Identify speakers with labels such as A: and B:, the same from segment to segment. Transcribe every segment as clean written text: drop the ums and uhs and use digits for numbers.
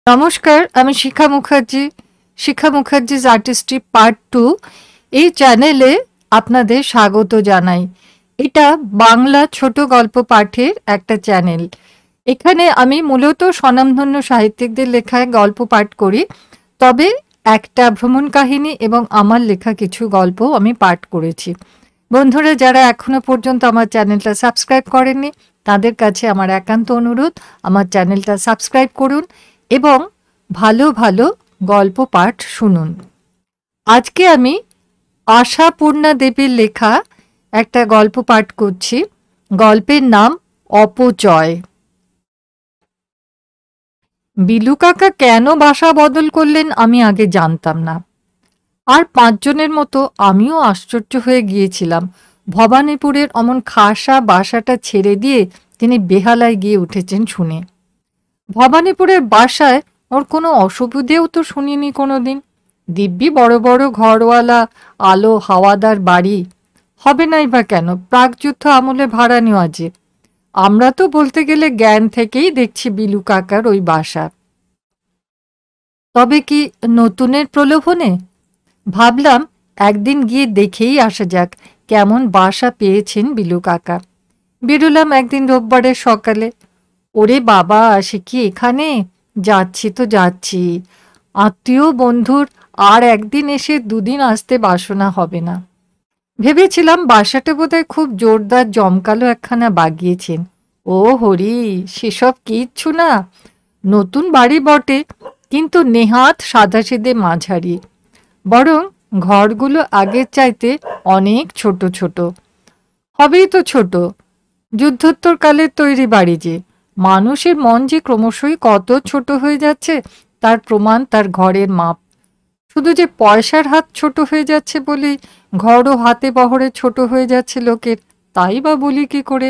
A: নমস্কার, আমি শিখা মুখার্জি। শিখা Mukherjee's artistry part 2 এই চ্যানেলে আপনাদের স্বাগত জানাই। এটা বাংলা ছোট গল্প পাঠের একটা চ্যানেল। এখানে আমি মূলত স্বনামধন্য সাহিত্যিকদের লেখায় গল্প পাঠ করি, তবে একটা ভ্রমণ কাহিনী এবং আমার লেখা কিছু গল্প আমি পাঠ করেছি। বন্ধুরা যারা এখনো পর্যন্ত আমার চ্যানেলটা সাবস্ক্রাইব করেননি, তাদের কাছে আমার একান্ত অনুরোধ, আমার চ্যানেলটা সাবস্ক্রাইব করুন এবং ভালো ভালো গল্প পাঠ শুনুন। আজকে আমি আশাপূর্ণা দেবীর লেখা একটা গল্প পাঠ করছি। গল্পের নাম অপচয়। বিলু কাকা কেন বাসা বদল করলেন আমি আগে জানতাম না। আর 5 জনের মতো আমিও আশ্চর্য হয়ে গিয়েছিলাম ভবানীপুরের অমন খাসা বাসাটা ছেড়ে দিয়ে তিনি বেহালায় গিয়ে উঠেছেন শুনে। ভবানীপুরের বাসায় ওর কোনো অসুবিধেও তো শুনিনি কোনোদিন। দিব্যি বড় বড় ঘরওয়ালা আলো হাওয়াদার বাড়ি, হবে নাই বা কেন, প্রাকযুদ্ধ আমলে ভাড়া নেওয়া যে। আমরা তো বলতে গেলে জ্ঞান থেকেই দেখছি বিলু কাকার ওই বাসা। তবে কি নতুনের প্রলোভনে? ভাবলাম একদিন গিয়ে দেখেই আসা যাক কেমন বাসা পেয়েছেন বিলু কাকা। বেরোলাম একদিন রোববারের সকালে। ওরে বাবা, সে কি এখানে! যাচ্ছি তো যাচ্ছি, আত্মীয় বন্ধুর আর একদিন এসে দুদিন আসতে বাসনা হবে না। ভেবেছিলাম বাসাটা বোধহয় খুব জোরদার জমকালো একখানা বাগিয়েছেন। ও হরি, সেসব কিচ্ছু না। নতুন বাড়ি বটে, কিন্তু নেহাত সাদাসিধে মাঝারি। বরং ঘরগুলো আগের চাইতে অনেক ছোট ছোট। হবেই তো ছোট, যুদ্ধোত্তর কালের তৈরি বাড়ি যে। মানুষের মন যে ক্রমশই কত ছোট হয়ে যাচ্ছে তার প্রমাণ তার ঘরের মাপ। শুধু যে পয়সার হাত ছোট হয়ে যাচ্ছে বলেই ঘরও হাতে বহরে ছোট হয়ে যাচ্ছে লোকের, তাই বা বলি কি করে?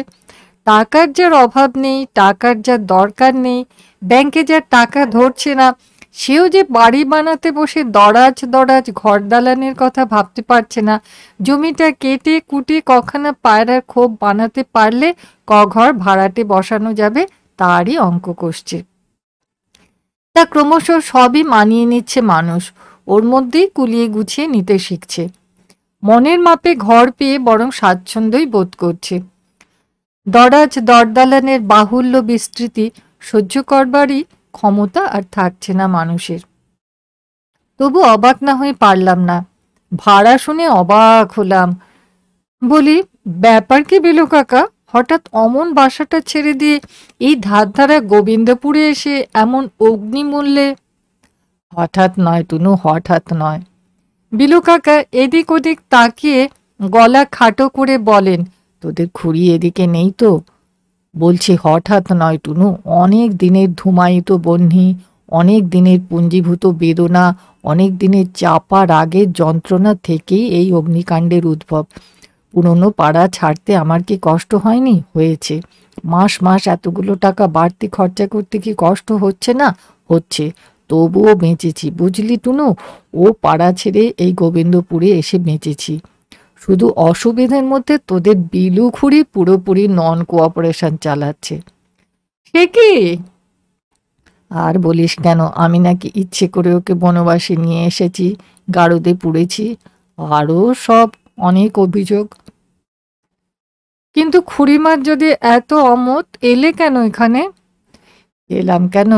A: টাকার যার অভাব নেই, টাকার যার দরকার নেই, ব্যাংকে যার টাকা ধরছে না, সেও যে বাড়ি বানাতে বসে দরাজ দরাজ ঘর দালানের কথা ভাবতে পারছে না। জমিটা কেটে কুটে কখানা পায়রার খোপ বানাতে পারলে ঘর ভাড়াটে বসানো যাবে, তারই অঙ্ক কষছে। তা ক্রমশ সবই মানিয়ে নিচ্ছে মানুষ, ওর মধ্যেই কুলিয়ে গুছিয়ে নিতে শিখছে। মনের মাপে ঘর পেয়ে বরং স্বাচ্ছন্দ্যই বোধ করছে। দরাজ দরদালানের বাহুল্য বিস্তৃতি সহ্য করবারই ক্ষমতা আর থাকছে না মানুষের। তবু অবাক না হয়ে পারলাম না। ভাড়া শুনে অবাক হলাম। বলি, ব্যাপার কি বিলু কাকা, হঠাৎ অমন বাসাটা ছেড়ে দিয়ে এই ধারধারা গোবিন্দপুরে এসে এমন অগ্নিমূল্যে? হঠাৎ নয় টুনু, হঠাৎ নয়। বিলু কাকা এদিক ওদিক তাকিয়ে গলা খাটো করে বলেন, তোদের খুঁড়ি এদিকে নেই তো? বলছি হঠাৎ নয় টুনু, অনেক দিনের ধুমায়িত বহ্নি, অনেক দিনের পুঞ্জীভূত বেদনা, অনেক দিনের চাপা রাগের যন্ত্রণা থেকেই এই অগ্নিকাণ্ডের উদ্ভব। পুরনো পাড়া ছাড়তে আমার কি কষ্ট হয়নি? হয়েছে। মাস মাস এতগুলো টাকা বাড়তি খরচা করতে কি কষ্ট হচ্ছে না? হচ্ছে। তবুও বেঁচেছি, বুঝলি টুনু। ও পাড়া ছেড়ে এই গোবিন্দপুরে এসে বেঁচেছি। শুধু অসুবিধার মধ্যে তোদের বিলু খুঁড়ি পুরোপুরি নন কোঅপারেশন চালাচ্ছে। সে কি? আর বলিস কেন, আমি নাকি ইচ্ছে করে ওকে বনবাসে নিয়ে এসেছি, গারদে পুড়েছি, আরও সব অনেক অভিযোগ। কিন্তু খুড়িমার যদি এত অমত, এলে কেন এখানে? এলাম কেন?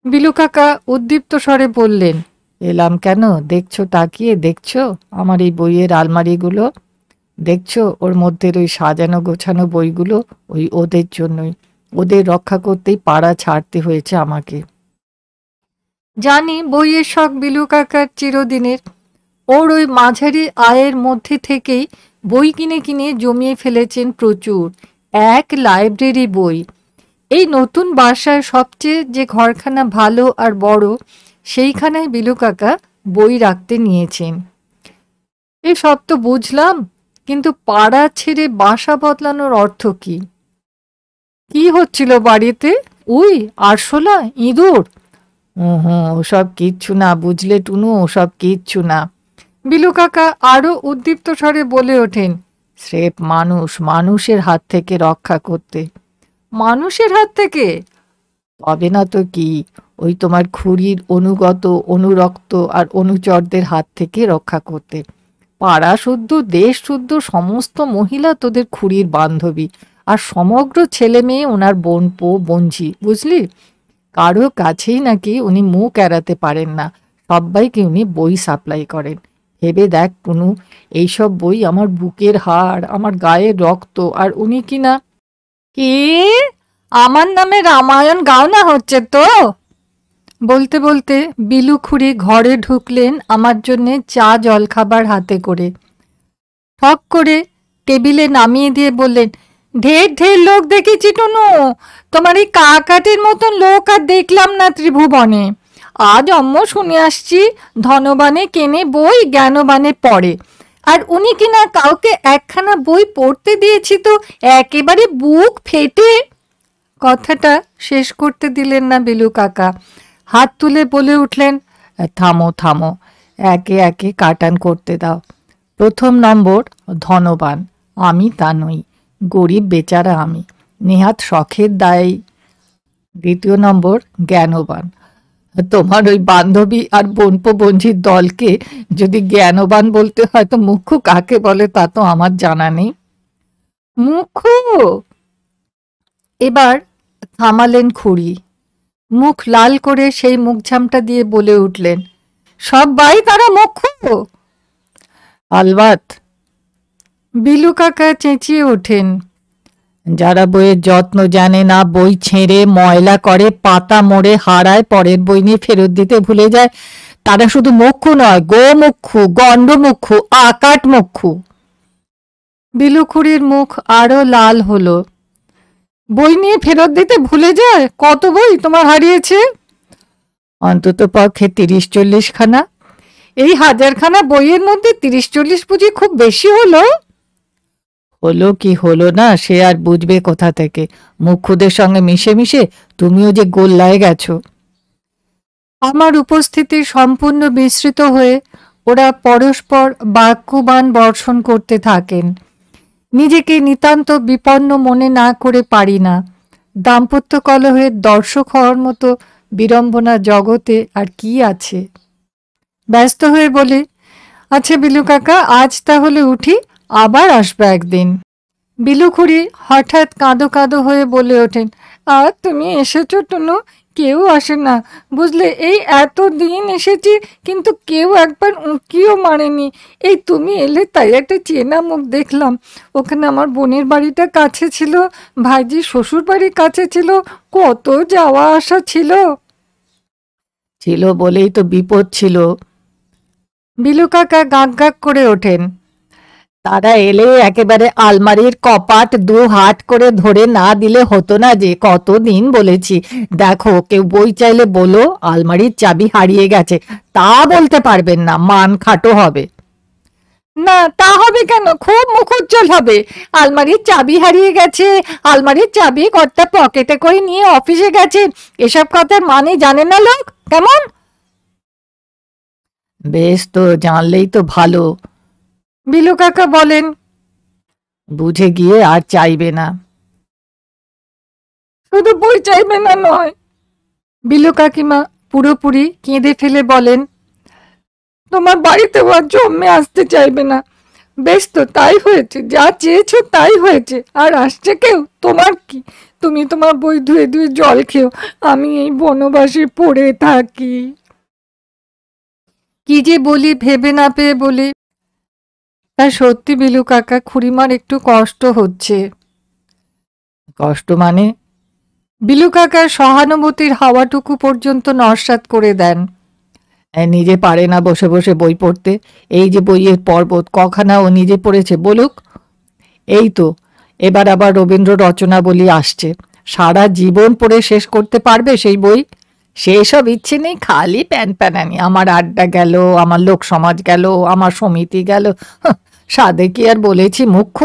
A: বিলু কাকা উদ্দীপ্ত স্বরে বললেন, এলাম কেন? দেখছো, তাকিয়ে দেখছো আমার এই বইয়ের আলমারিগুলো? দেখছো ওর মধ্যে ওই সাজানো গোছানো বইগুলো? ওই ওদের জন্যই, ওদের রক্ষা করতেই পাড়া ছাড়তে হয়েছে আমাকে। জানি বইয়ের শখ বিলু কাকার চিরদিনের। ওর ওই মাঝারি আয়ের মধ্যে থেকেই বই কিনে কিনে জমিয়ে ফেলেছেন প্রচুর, এক লাইব্রেরি বই। এই নতুন বাসায় সবচেয়ে যে ঘরখানা ভালো আর বড়, সেইখানায় বিলু কাকা বই রাখতে নিয়েছেন। এই সব তো বুঝলাম, কিন্তু পাড়া ছেড়ে বাসা বদলানোর অর্থ কি? কি হচ্ছিল বাড়িতে? উই, আরশোলা, ইঁদুর? হুম, ওসব কিচ্ছু না, বুঝলে টুনু, ওসব কিচ্ছু না। বিলু কাকা আরো উদ্দীপ্ত স্বরে বলে ওঠেন, স্রেফ মানুষ, মানুষের হাত থেকে রক্ষা করতে। মানুষের হাত থেকে? তবে না তো কি, ওই তোমার খুড়ির অনুগত, অনুরক্ত আর অনুচরদের হাত থেকে রক্ষা করতে। পাড়া শুদ্ধ, দেশ শুদ্ধ সমস্ত মহিলা তোদের খুড়ির বান্ধবী, আর সমগ্র ছেলে মেয়ে ওনার বোনপো বঞ্জি, বুঝলি? কারো কাছেই নাকি উনি মুখ এড়াতে পারেন না, সবাইকে উনি বই সাপ্লাই করেন। ভেবে দেখ পুনু, এইসব বই আমার বুকের হাড়, আমার গায়ের রক্ত, আর উনি কিনা। কি, আমার নামে রামায়ণ গাওনা হচ্ছে তো? বলতে বলতে বিলু খুড়ি ঘরে ঢুকলেন আমার জন্যে চা জলখাবার হাতে করে। ঠক করে টেবিলে নামিয়ে দিয়ে বললেন, ঢের ঢের লোক দেখেছি টুনু, তোমার এই কাকাটির মতন লোক আর দেখলাম না ত্রিভুবনে। আজ শুনে আসছি ধনবানে কেনে বই, জ্ঞানবানে পড়ে, আর উনি কিনা কাউকে একখানা বই পড়তে দিয়েছি তো একেবারে বুক ফেটে। কথাটা শেষ করতে দিলেন না বিলু কাকা, হাত তুলে বলে উঠলেন, থামো থামো, একে একে কাটান করতে দাও। প্রথম নম্বর ধনবান, আমি তা নই, গরিব বেচারা আমি, নেহাত শখের দায়ী। দ্বিতীয় নম্বর জ্ঞানবান, তোমার ওই বান্ধবী আর বোনপো বঞ্জির দলকে যদি জ্ঞানবান বলতে হয় তো মুখ্য কাকে বলে তা তো আমার জানা নেই। মুখ্য? এবার থামালেন খুড়ি, মুখ লাল করে সেই মুখঝামটা দিয়ে বলে উঠলেন, সবাই তারা মুখ্য? আলবাত। বিলু কাকা চেঁচিয়ে ওঠেন, যারা বইয়ের যত্ন জানে না, বই ছেঁড়ে ময়লা করে, পাতা মোড়ে হারায়, পরের বই নিয়ে ফেরত দিতে ভুলে যায়, তারা শুধু মুখ্য নয়, গোমুখ্য, গণ্ডমুখ্য, আকাট মুখ্য। বিলু খুড়ির মুখ আরো লাল হলো। বই নিয়ে ফেরত দিতে ভুলে যায়? কত বই তোমার হারিয়েছে? অন্তত পক্ষে ৩০-৪০ খানা। এই ১০০০ খানা বইয়ের মধ্যে ৩০-৪০ বুঝি খুব বেশি হলো? হলো কি হলো না সে আর বুঝবে কোথা থেকে? মুখ্যদের সঙ্গে মিশে মিশে তুমিও যে গোল্লায় গেছো। আমার উপস্থিতি সম্পূর্ণ বিস্মৃত হয়ে ওরা পরস্পর বাক্যবাণ বর্ষণ করতে থাকেন। নিজেকে নিতান্ত বিপন্ন মনে না করে পারি না। দাম্পত্য কলহের দর্শক হওয়ার মতো বিড়ম্বনা জগতে আর কি আছে? ব্যস্ত হয়ে বলে, আচ্ছা বিলু কাকা, আজ তাহলে উঠি, আবার আসবে একদিন। বিলু খুড়ি হঠাৎ কাঁদো কাঁদো হয়ে বলে ওঠেন, আর তুমি এসেছো টুনু, কেউ আসে না বুঝলে, এই এত দিন এসেছি কিন্তু কেউ একবার উঁকিও মারেনি। এই তুমি এলে তাই একটা চেনা মুখ দেখলাম। ওখানে আমার বোনের বাড়িটা কাছে ছিল, ভাইজি শ্বশুর বাড়ির কাছে ছিল, কত যাওয়া আসা ছিল। ছিল বলেই তো বিপদ ছিল। বিলু কাকা গাক গাক করে ওঠেন, তারা এলে একেবারে আলমারির কপাট ২ হাত করে ধরে না দিলে হতো না যে? কতদিন বলেছি, দেখো কেউ বই চাইলে বলো আলমারির চাবি হারিয়ে গেছে, তা বলতে পারবেন না, মান খাটো হবে। না তা হবে কেন, খুব মুখোজ্জ্বল হবে। আলমারির চাবি হারিয়ে গেছে, আলমারির চাবি কর্তা পকেটে করে নিয়ে অফিসে গেছে, এসব কথার মানে জানে না লোক, কেমন? বেশ, তো জানলেই তো ভালো। বিলু কাকা বলেন, বুঝে গিয়ে আর চাইবে না। শুধু বই চাইবে না নয়, বিলু কাকিমা পুরোপুরি কেঁদে ফেলে বলেন, তোমার বাড়িতেও আর জন্মে আসতে চাইবে না। বেশ, তো তাই হয়েছে, যা চেয়েছো তাই হয়েছে, আর আসছে কেউ? তোমার কি, তুমি তোমার বই ধুয়ে ধুয়ে জল খেও, আমি এই বনবাসে পড়ে থাকি। কি যে বলি ভেবে না পেয়ে বলি, তা সত্যি বিলু কাকা, খুড়িমার একটু কষ্ট হচ্ছে। কষ্ট মানে? বিলু কাকা সহানুভূতির হাওয়াটুকু পর্যন্ত নস্যাৎ করে দেন। নিজে পারে না বসে বসে বই পড়তে, এই যে বইয়ের পর্বত কখানা ও নিজে পড়েছে বলুক। এই তো এবার আবার রবীন্দ্র রচনা বলি আসছে, সারা জীবন পড়ে শেষ করতে পারবে সেই বই? সেসব ইচ্ছে নেই, খালি প্যান প্যানানি, আমার আড্ডা গেল, আমার লোক সমাজ গেল, আমার সমিতি গেল, সাদে কি আর বলেছি মুখ্য?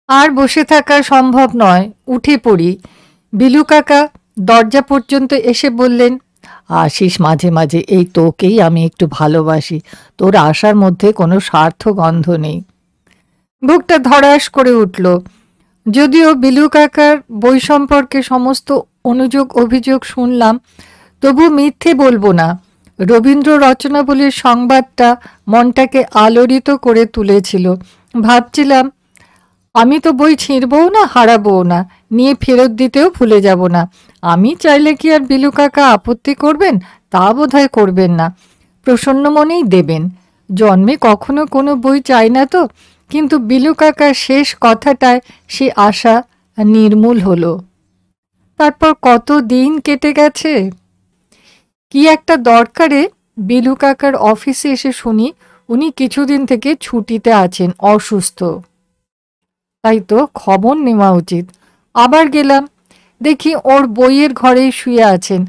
A: আর বসে থাকা সম্ভব নয়, উঠে পড়ি। বিলু কাকা দরজা পর্যন্ত এসে বললেন, আসিস মাঝে মাঝে, এই তোকেই আমি একটু ভালোবাসি, তোর আশার মধ্যে কোনো স্বার্থ গন্ধ নেই। বুকটা ধড়াস করে উঠল। যদিও বিলু কাকার বই সম্পর্কে সমস্ত অনুযোগ অভিযোগ শুনলাম, তবু মিথ্যে বলবো না। রবীন্দ্র রচনাবলীর সংবাদটা মনটাকে আলোড়িত করে তুলেছিল। ভাবছিলাম, আমি তো বই ছিঁড়বও না, হারাবও না, নিয়ে ফেরত দিতেও ভুলে যাব না। আমি চাইলে কি আর বিলু কাকা আপত্তি করবেন? তা বোধহয় করবেন না, প্রসন্ন মনেই দেবেন। জন্মে কখনো কোনো বই চাই না তো, কিন্তু বিলু কাকার শেষ কথাটায় সে আশা নির্মূল হলো। তারপর কত দিন কেটে গেছে। কি একটা দরকারে বিলু কাকার অফিসে এসে শুনি উনি কিছুদিন থেকে ছুটিতে আছেন, অসুস্থ। তাই তো খবর নেওয়া উচিত। আবার গেলাম, দেখি ওর বইয়ের ঘরেই শুয়ে আছেন।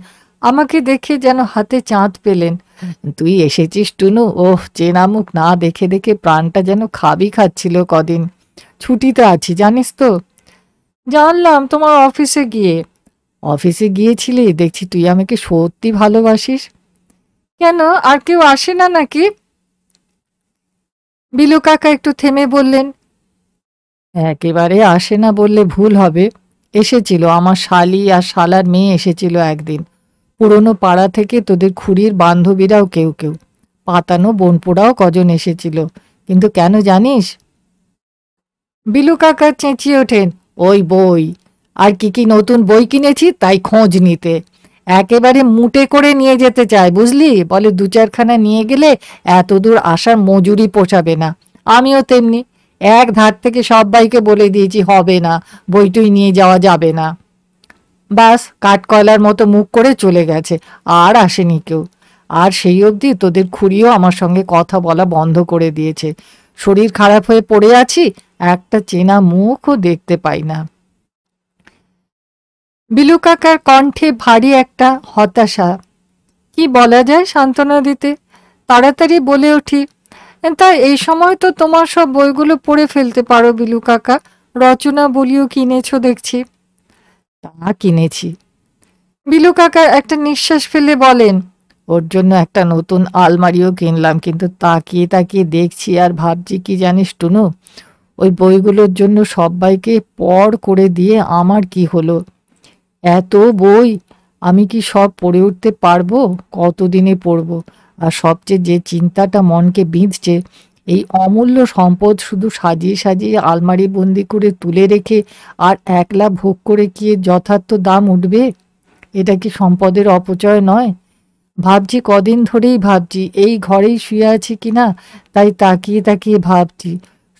A: আমাকে দেখে যেন হাতে চাঁদ পেলেন। তুই এসেছিস টুনু? ওহ, চেনা মুখ না দেখে দেখে প্রাণটা যেন খাবি খাচ্ছিল কদিন। ছুটিতে আছি জানিস তো। জানলাম তোমার অফিসে গিয়ে। অফিসে গিয়েছিলি? দেখছি তুই আমাকে সত্যি ভালোবাসিস। কেন, আর কেউ আসে না নাকি? বিলু কাকা একটু থেমে বললেন, একেবারে আসে না বললে ভুল হবে। এসেছিল আমার শালি আর শালার মেয়ে এসেছিল একদিন। পুরনো পাড়া থেকে তোদের খুড়ির বান্ধবীরাও কেউ কেউ, পাতানো বোনপোড়াও কজন এসেছিল। কিন্তু কেন জানিস? বিলু কাকা চেঁচিয়ে ওঠেন, ওই বই। আর কি কি নতুন বই কিনেছি তাই খোঁজ নিতে। একেবারে মুটে করে নিয়ে যেতে চায় বুঝলি। বলে দু চারখানা নিয়ে গেলে এত দূর আসার মজুরি পোষাবে না। আমিও তেমনি এক ধার থেকে সবাইকে বলে দিয়েছি, হবে না, বইটই নিয়ে যাওয়া যাবে না। বাস কাঠকয়লার মতো মুখ করে চলে গেছে, আর আসেনি কেউ। আর সেই অবধি তোদের খুড়িও আমার সঙ্গে কথা বলা বন্ধ করে দিয়েছে। শরীর খারাপ হয়ে পড়ে আছি, একটা চেনা মুখও দেখতে পাই না। বিলু কাকার কণ্ঠে ভারী একটা হতাশা। কি বলা যায় সান্ত্বনা দিতে? তাড়াতাড়ি বলে উঠি, তা এই সময় তো তোমার সব বইগুলো পড়ে ফেলতে পারো বিলু কাকা। রচনা বলিও কিনেছো দেখছি। তা কিনেছি। বিলু কাকা একটা নিঃশ্বাস ফেলে বলেন, ওর জন্য একটা নতুন আলমারিও কিনলাম। কিন্তু তাকিয়ে তাকিয়ে দেখছি আর ভাবছি কি জানিস টুনু, ওই বইগুলোর জন্য সবাইকে পড় করে দিয়ে আমার কি হলো? এত বই, আমি কি সব পড়ে উঠতে পারবো? কতদিনে পড়বো? আর সবচেয়ে যে চিন্তাটা মনকে বিঁধছে, এই অমূল্য সম্পদ শুধু সাজিয়ে সাজিয়ে আলমারি বন্দি করে তুলে রেখে আর একলা ভোগ করে কি এর যথার্থ দাম উঠবে? এটা কি সম্পদের অপচয় নয়? ভাবছি, কদিন ধরেই ভাবছি, এই ঘরেই শুয়ে আছি কিনা তাই তাকিয়ে তাকিয়ে ভাবছি,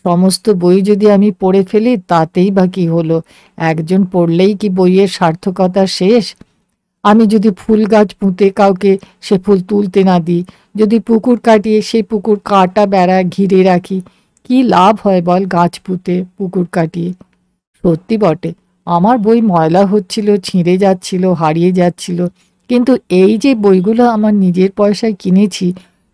A: সমস্ত বই যদি আমি পড়ে ফেলি তাতেই বা কি হলো? একজন পড়লেই কি বইয়ের সার্থকতা শেষ? আমি যদি ফুল গাছ পুঁতে কাউকে সে ফুল তুলতে না দিই, যদি পুকুর কাটিয়ে সেই পুকুর কাটা বেড়া ঘিরে রাখি, কি লাভ হয় বল গাছ পুঁতে পুকুর কাটিয়ে? সত্যি বটে, আমার বই ময়লা হচ্ছিল, ছিঁড়ে যাচ্ছিল, হারিয়ে যাচ্ছিল। কিন্তু এই যে বইগুলো আমার নিজের পয়সায় কিনেছি,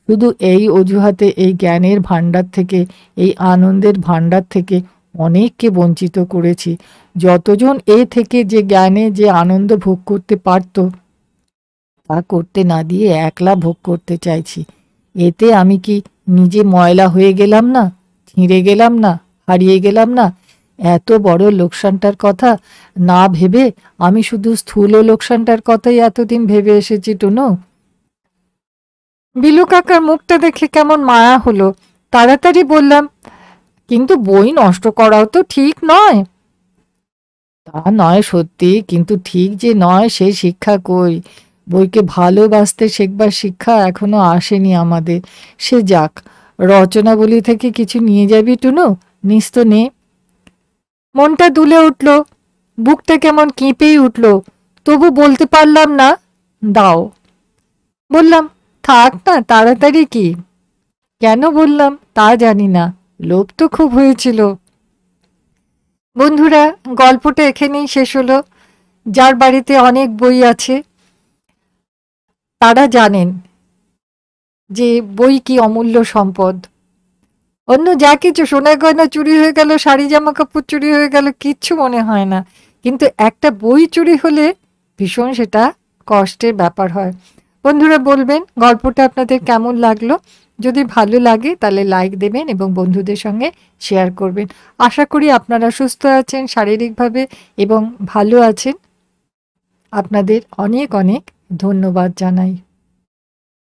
A: শুধু এই অজুহাতে এই জ্ঞানের ভাণ্ডার থেকে, এই আনন্দের ভাণ্ডার থেকে অনেককে বঞ্চিত করেছি। যতজন এ থেকে যে জ্ঞানে যে আনন্দ ভোগ করতে পারত, তা করতে না দিয়ে একলা ভোগ করতে চাইছি। এতে আমি কি নিজে ময়লা হয়ে গেলাম না? ছিঁড়ে গেলাম না? হারিয়ে গেলাম না? এত বড় লোকসানটার কথা না ভেবে আমি শুধু স্থূল লোকসানটার কথাই এতদিন ভেবে এসেছি টুনু। বিলু কাকার মুখটা দেখে কেমন মায়া হলো। তাড়াতাড়ি বললাম, কিন্তু বই নষ্ট করাও তো ঠিক নয়। তা নয় সত্যি, কিন্তু ঠিক যে নয় সে শিক্ষা কই? বইকে ভালোবাসতে শেখবার শিক্ষা এখনো আসেনি আমাদের। সে যাক, রচনাবলী থেকে কিছু নিয়ে যাবি টুনু? নিস তো নে। মনটা দুলে উঠল, বুকটা কেমন কেঁপেই উঠল, তবু বলতে পারলাম না, দাও। বললাম, থাক না, তাড়াতাড়ি কি? কেন বললাম তা জানি না, লোভ তো খুব হয়েছিল। বন্ধুরা, গল্পটা এখানেই শেষ হলো। যার বাড়িতে অনেক বই আছে তারা জানেন যে বই কি অমূল্য সম্পদ। অন্য যা কিছু সোনা গয়না চুরি হয়ে গেল, শাড়ি জামা কাপড় চুরি হয়ে গেল, কিচ্ছু মনে হয় না। কিন্তু একটা বই চুরি হলে ভীষণ সেটা কষ্টের ব্যাপার হয়। বন্ধুরা, বলবেন গল্পটা আপনাদের কেমন লাগলো। যদি ভালো লাগে তাহলে লাইক দেবেন এবং বন্ধুদের সঙ্গে শেয়ার করবেন। আশা করি আপনারা সুস্থ আছেন শারীরিকভাবে এবং ভালো আছেন। আপনাদের অনেক অনেক ধন্যবাদ জানাই।